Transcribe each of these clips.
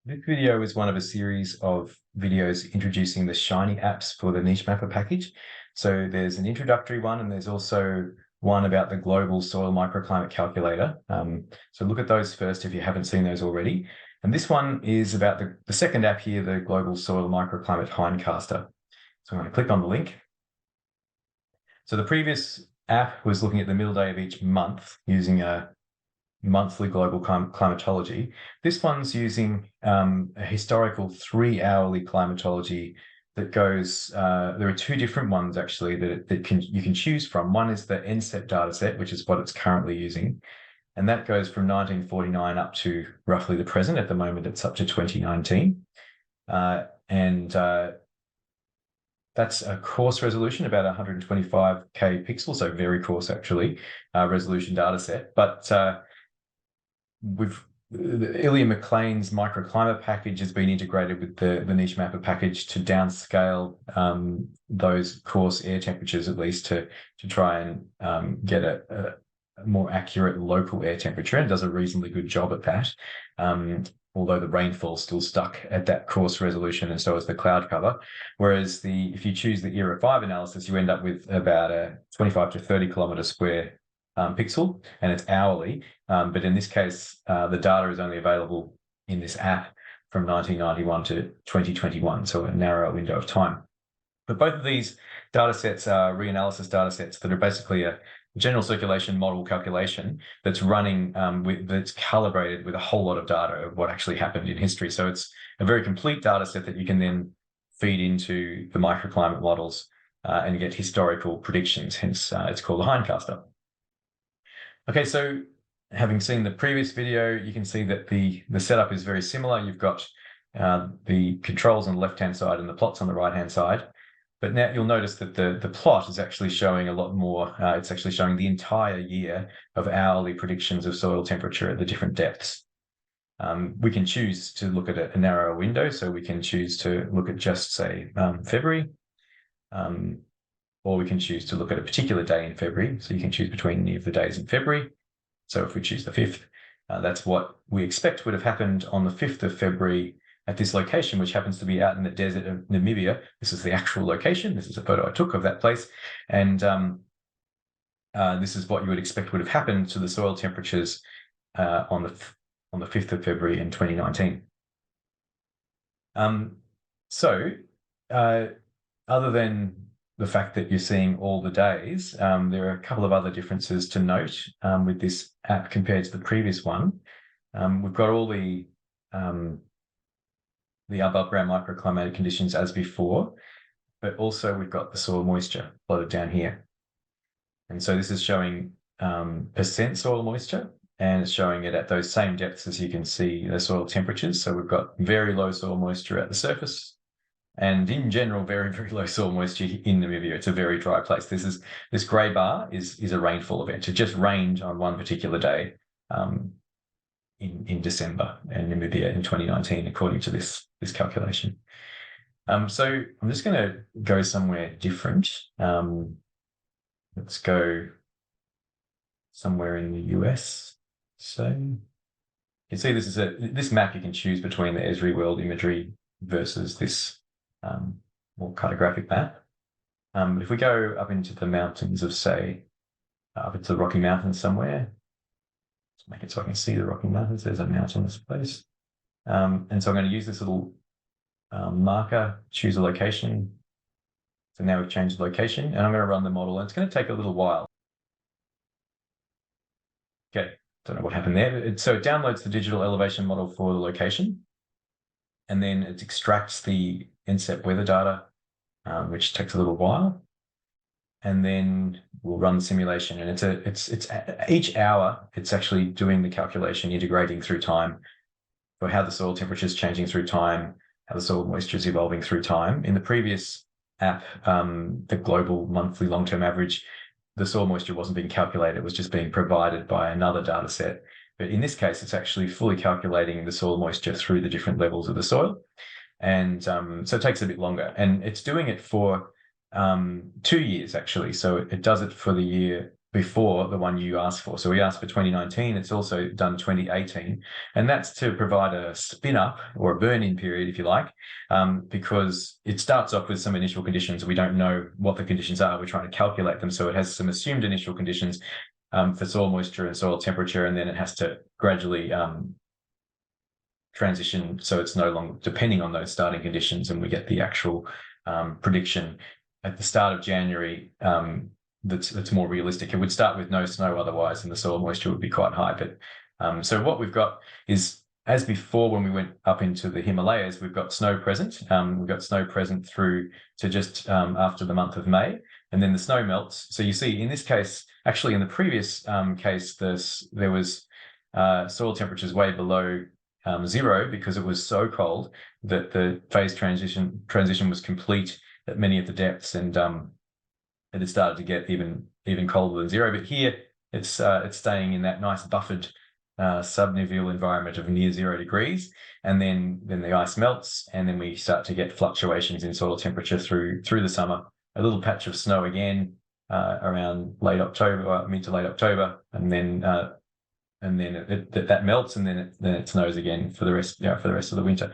This video is one of a series of videos introducing the Shiny apps for the NicheMapR package. So there's an introductory one, and there's also one about the global soil microclimate calculator. So look at those first if you haven't seen those already. And this one is about the second app here, the global soil microclimate hindcaster. So I'm going to click on the link. So the previous app was looking at the middle day of each month using a monthly global climatology. This one's using a historical 3-hourly climatology that goes, there are two different ones actually that you can choose from. One is the NCEP dataset, which is what it's currently using. And that goes from 1949 up to roughly the present. At the moment, it's up to 2019. That's a coarse resolution, about 125K pixels, so very coarse actually, resolution data set. But Ilya McLean's microclimate package has been integrated with the NicheMapR package to downscale those coarse air temperatures, at least to try and get a more accurate local air temperature, and does a reasonably good job at that. Although the rainfall's still stuck at that coarse resolution, and so is the cloud cover. Whereas if you choose the Era 5 analysis, you end up with about a 25 to 30 kilometre square pixel, and it's hourly. But in this case, the data is only available in this app from 1991 to 2021, so a narrow window of time. But both of these data sets are reanalysis data sets that are basically a general circulation model calculation that's running that's calibrated with a whole lot of data of what actually happened in history. So it's a very complete data set that you can then feed into the microclimate models and get historical predictions. Hence, it's called a hindcaster. Okay, so having seen the previous video, you can see that the setup is very similar. You've got the controls on the left-hand side and the plots on the right-hand side. But now you'll notice that the plot is actually showing a lot more. It's actually showing the entire year of hourly predictions of soil temperature at the different depths. We can choose to look at a narrower window. So we can choose to look at just, say, February. Or we can choose to look at a particular day in February. So you can choose between any of the days in February. So if we choose the 5th, that's what we expect would have happened on the 5th of February at this location, which happens to be out in the desert of Namibia. This is the actual location. This is a photo I took of that place. And this is what you would expect would have happened to the soil temperatures on the 5th of February in 2019. Other than the fact that you're seeing all the days, there are a couple of other differences to note with this app compared to the previous one. We've got all the above ground microclimatic conditions as before, but also we've got the soil moisture plotted down here. And so this is showing percent soil moisture, and it's showing it at those same depths as you can see the soil temperatures. So we've got very low soil moisture at the surface, and in general, very, very low soil moisture in Namibia. It's a very dry place. This grey bar is a rainfall event. It just rained on one particular day in December in Namibia in 2019, according to this calculation. So I'm just going to go somewhere different. Let's go somewhere in the US. So you can see this map you can choose between the Esri World imagery versus this more cartographic map. If we go up into the mountains of, say, up into the Rocky Mountains somewhere, let's make it so I can see the Rocky Mountains. There's a mountainous place. And so I'm going to use this little marker, choose a location. So now we've changed the location, and I'm going to run the model, and it's going to take a little while. Okay, don't know what happened there. So it downloads the digital elevation model for the location, and then it extracts the NCEP weather data, which takes a little while. And then we'll run the simulation, and it's each hour, it's actually doing the calculation, integrating through time for how the soil temperature is changing through time, how the soil moisture is evolving through time. In the previous app, the global monthly long-term average, the soil moisture wasn't being calculated. It was just being provided by another data set. But in this case, it's actually fully calculating the soil moisture through the different levels of the soil. And so it takes a bit longer. And it's doing it for 2 years, actually. So it does it for the year before the one you asked for. So we asked for 2019, it's also done 2018, and that's to provide a spin up or a burn-in period, if you like, because it starts off with some initial conditions. We don't know what the conditions are. We're trying to calculate them. So it has some assumed initial conditions for soil moisture and soil temperature, and then it has to gradually transition so it's no longer depending on those starting conditions, and we get the actual prediction at the start of January that's more realistic. It would start with no snow otherwise, and the soil moisture would be quite high. But so what we've got is, as before, when we went up into the Himalayas, we've got snow present. We've got snow present through to just after the month of May, and then the snow melts. So you see, in this case, actually in the previous case, there was soil temperatures way below zero, because it was so cold that the phase transition was complete at many of the depths, and it had started to get even colder than zero. But here it's staying in that nice buffered subniveal environment of near 0 degrees, and then the ice melts, and then we start to get fluctuations in soil temperature through the summer. A little patch of snow again around late October, mid to late October, and then that melts, and then it snows again for the rest of the winter.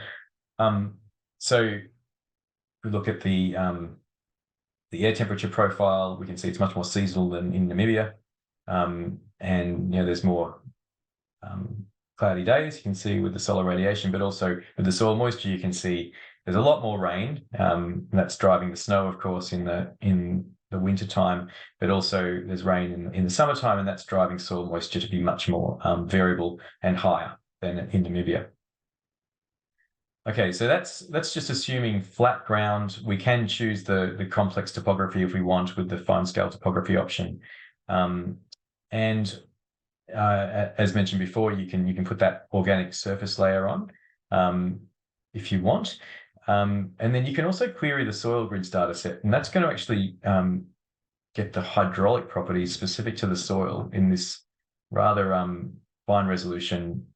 So if we look at the air temperature profile, we can see it's much more seasonal than in Namibia, and there's more cloudy days. You can see with the solar radiation, but also with the soil moisture, you can see there's a lot more rain. And that's driving the snow, of course, in the winter time, but also there's rain in the summertime, and that's driving soil moisture to be much more variable and higher than in Namibia. Okay, so that's just assuming flat ground. We can choose the complex topography if we want with the fine scale topography option, and as mentioned before, you can put that organic surface layer on if you want. And then you can also query the soil grids data set, and that's going to actually get the hydraulic properties specific to the soil in this rather fine resolution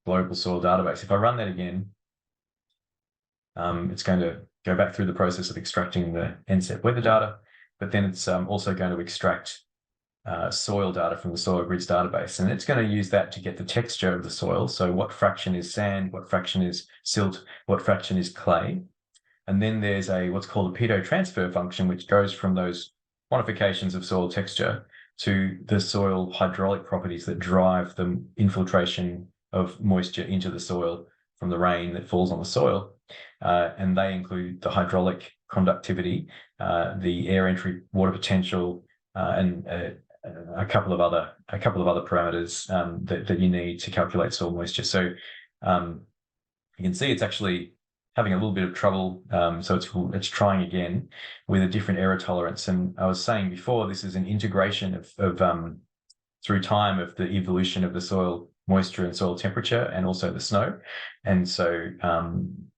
global soil database. If I run that again, it's going to go back through the process of extracting the NCEP weather data, but then it's also going to extract soil data from the soil grids database, and it's going to use that to get the texture of the soil. So what fraction is sand, what fraction is silt, what fraction is clay. And then there's what's called a pedo transfer function, which goes from those quantifications of soil texture to the soil hydraulic properties that drive the infiltration of moisture into the soil from the rain that falls on the soil. And they include the hydraulic conductivity, the air entry water potential, and a couple of other parameters that you need to calculate soil moisture. So you can see it's actually having a little bit of trouble. So it's trying again with a different error tolerance. And I was saying before, this is an integration of through time of the evolution of the soil moisture and soil temperature, and also the snow. And so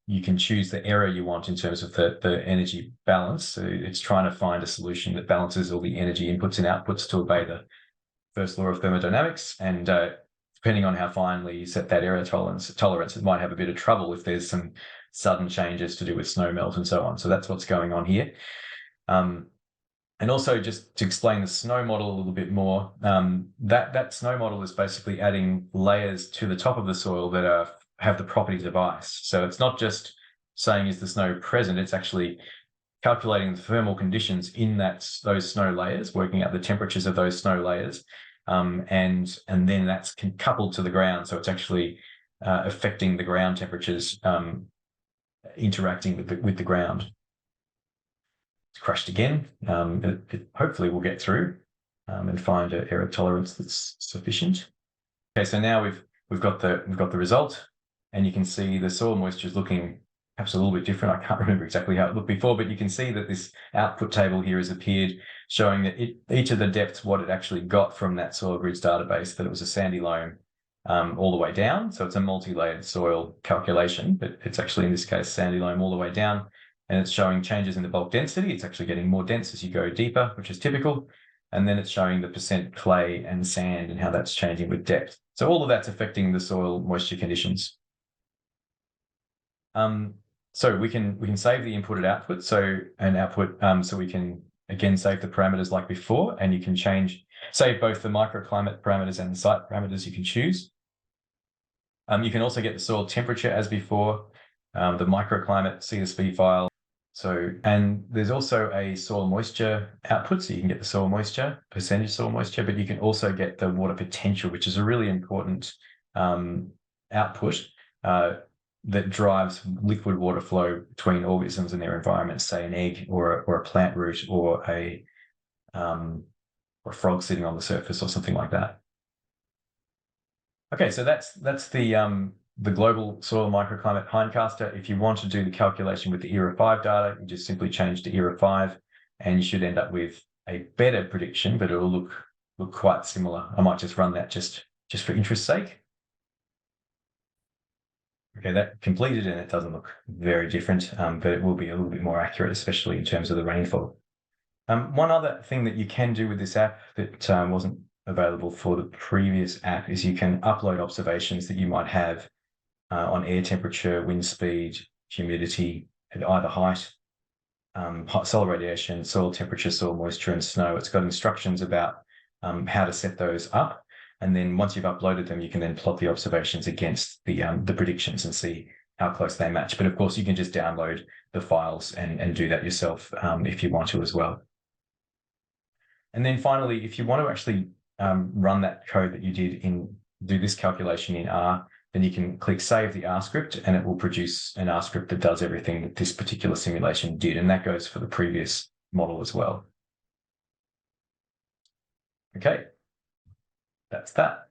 you can choose the error you want in terms of the energy balance. So it's trying to find a solution that balances all the energy inputs and outputs to obey the first law of thermodynamics. And depending on how finely you set that error tolerance, it might have a bit of trouble if there's some sudden changes to do with snow melt and so on. So that's what's going on here. And also, just to explain the snow model a little bit more, that snow model is basically adding layers to the top of the soil that have the properties of ice. So it's not just saying is the snow present, it's actually calculating the thermal conditions in those snow layers, working out the temperatures of those snow layers, and then that's coupled to the ground. So it's actually affecting the ground temperatures, interacting with the ground. It's crashed again. It hopefully will get through and find an error tolerance that's sufficient. Okay, so now we've got the result, and you can see the soil moisture is looking perhaps a little bit different. I can't remember exactly how it looked before, but you can see that this output table here has appeared, showing that each of the depths, what it actually got from that soil grids database, that it was a sandy loam all the way down. So it's a multi-layered soil calculation, but it's actually in this case sandy loam all the way down, and it's showing changes in the bulk density. It's actually getting more dense as you go deeper, which is typical. And then it's showing the percent clay and sand and how that's changing with depth. So all of that's affecting the soil moisture conditions. So we can save the inputted output. So we can again save the parameters like before, and you can change save both the microclimate parameters and the site parameters you can choose. You can also get the soil temperature as before, the microclimate CSV file. So, and there's also a soil moisture output, so you can get the soil moisture, percentage soil moisture, but you can also get the water potential, which is a really important output that drives liquid water flow between organisms and their environments, say an egg or a plant root or a frog sitting on the surface or something like that. Okay, so that's the global soil microclimate hindcaster. If you want to do the calculation with the ERA 5 data, you just simply change to ERA 5 and you should end up with a better prediction, but it will look quite similar. I might just run that just for interest's sake. Okay, that completed and it doesn't look very different, but it will be a little bit more accurate, especially in terms of the rainfall. One other thing that you can do with this app that wasn't available for the previous app is you can upload observations that you might have on air temperature, wind speed, humidity at either height, solar radiation, soil temperature, soil moisture, and snow. It's got instructions about how to set those up. And then once you've uploaded them, you can then plot the observations against the predictions and see how close they match. But of course, you can just download the files and do that yourself if you want to as well. And then finally, if you want to actually run that code that you did do this calculation in R, then you can click Save the R script and it will produce an R script that does everything that this particular simulation did. And that goes for the previous model as well. Okay, that's that.